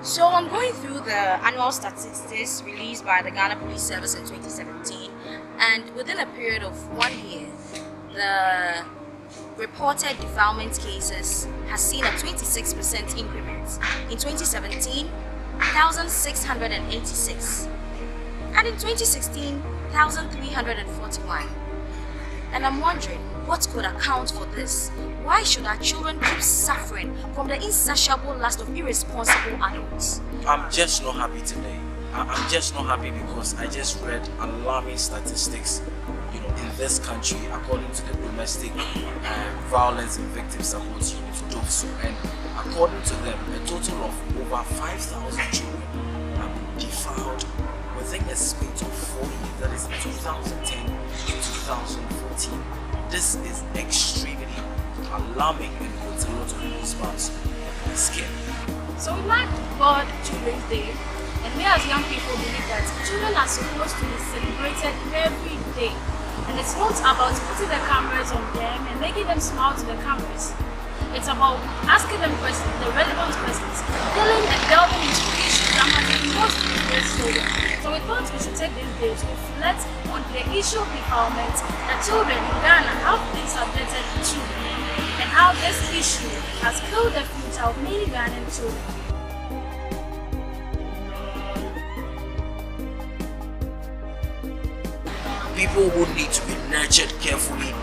So I'm going through the annual statistics released by the Ghana Police Service in 2017, and within a period of 1 year, the reported defilement cases has seen a 26% increment. In 2017, 1,686, and in 2016, 1,341. And I'm wondering, what could account for this? Why should our children keep suffering from the insatiable lust of irresponsible adults? I'm just not happy today. I'm just not happy because I just read alarming statistics, in this country according to the Domestic Violence and Victim Support Unit, DOVSU, and according to them, a total of over 5,000 children have been defiled within a space of 4 years, that is 2010 to 2014. This is extremely alarming and puts a lot of goosebumps on my skin. So we mark World Children's Day, and we as young people believe that children are supposed to be celebrated every day. And it's not about putting the cameras on them and making them smile to the cameras. It's about asking them questions, the relevant questions, dealing and delving into issues that might be most interest children. So we thought we should take this day to reflect on the issue of defilement that children in Ghana have been subjected to, and how this issue has killed the future of many Ghanaian children. People who need to be nurtured carefully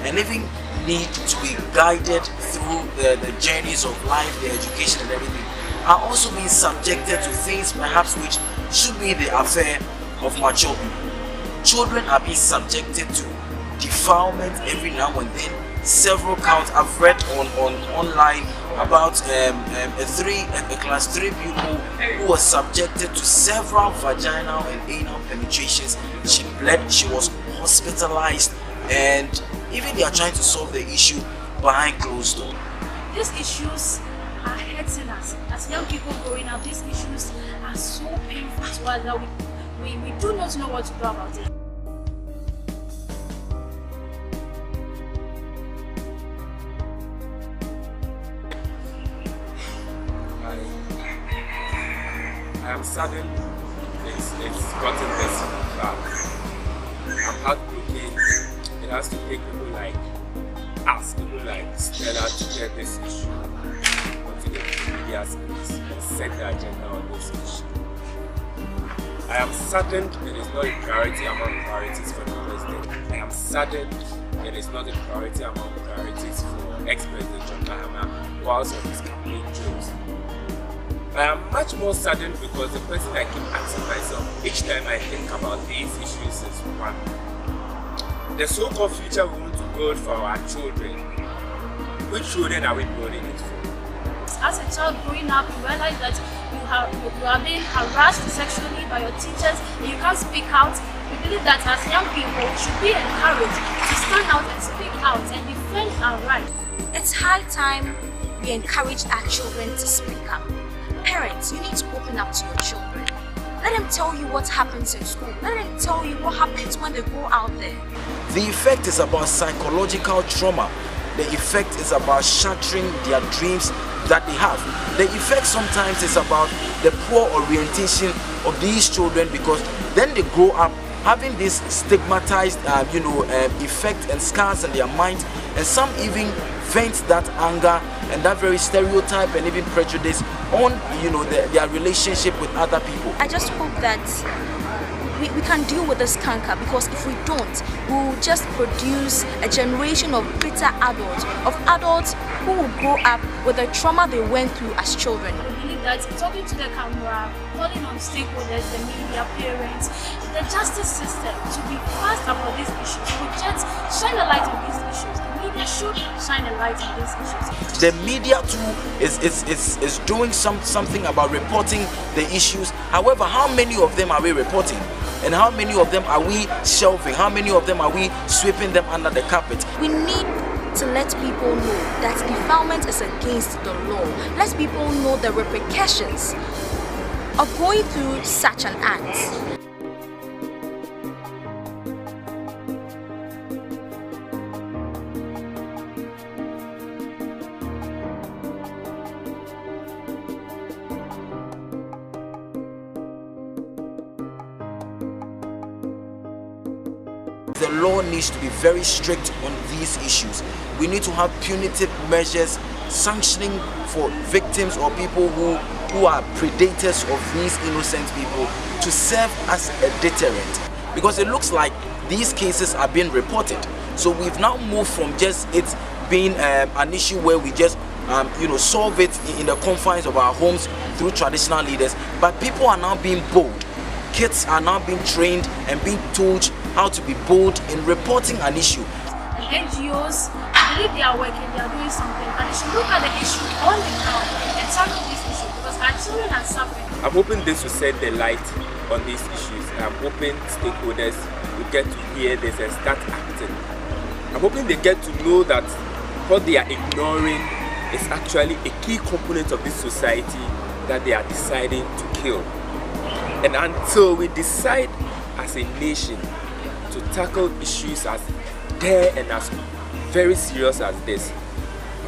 and even need to be guided through the journeys of life, their education and everything, are also being subjected to things perhaps which should be the affair of mature people. Children are being subjected to defilement every now and then. Several counts I've read online about a class 3 pupil who was subjected to several vaginal and anal penetrations. She bled, she was hospitalized, and even they are trying to solve the issue behind closed doors. These issues are hurting us. As young people growing up, these issues are so painful to us that we do not know what to do about it. I am saddened it's gotten this far. I'm heartbroken. It has to take people like us, people like Stella, to get this issue onto the media space and set the agenda on this issue. I am saddened it is not a priority among priorities for the president. I am saddened it is not a priority among priorities for ex-President John Mahama whilst on his campaign trails. I am much more saddened because the question I keep asking myself each time I think about these issues is one. The so-called future we want to build for our children, which children are we building it for? As a child growing up, you realize that you are being harassed sexually by your teachers and you can't speak out. We believe that as young people, we should be encouraged to stand out and speak out and defend our rights. It's high time we encourage our children to speak up. Parents, you need to open up to your children. Let them tell you what happens in school. Let them tell you what happens when they go out there. The effect is about psychological trauma. The effect is about shattering their dreams that they have. The effect sometimes is about the poor orientation of these children, because then they grow up having this stigmatized effect and scars in their mind, and some even vent that anger and that very stereotype and even prejudice on their relationship with other people. I just hope that we can deal with this canker, because if we don't, we will just produce a generation of bitter adults, who will grow up with the trauma they went through as children. We believe that talking to the camera, calling on stakeholders, the media, parents, the justice system to be fast about these issues, to just shine a light on these issues. The media should shine a light on these issues. The media too is doing something about reporting the issues. However, how many of them are we reporting? And how many of them are we shelving? How many of them are we sweeping them under the carpet? We need to let people know that defilement is against the law. Let people know the repercussions of going through such an act. the law needs to be very strict on these issues. We need to have punitive measures sanctioning for victims or people who are predators of these innocent people to serve as a deterrent, because it looks like these cases are being reported. So we've now moved from just it being an issue where we just solve it in the confines of our homes through traditional leaders, but people are now being bold. Kids are now being trained and being told how to be bold in reporting an issue. And NGOs, I believe they are working, they are doing something, and they should look at the issue on the ground and tackle this issue, because our children are suffering. I'm hoping this will set the light on these issues. I'm hoping stakeholders will get to hear this and start acting. I'm hoping they get to know that what they are ignoring is actually a key component of this society that they are deciding to kill. And until we decide as a nation to tackle issues as dire and as very serious as this,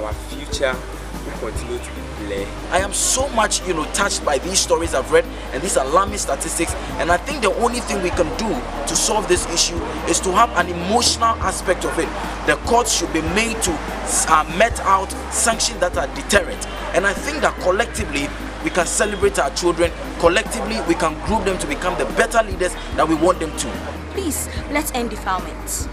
our future will continue to be bleak. I am so much touched by these stories I've read and these alarming statistics, and I think the only thing we can do to solve this issue is to have an emotional aspect of it. The courts should be made to met out sanctions that are deterrent, and I think that collectively we can celebrate our children. Collectively we can group them to become the better leaders that we want them to. Please, let's end defilement.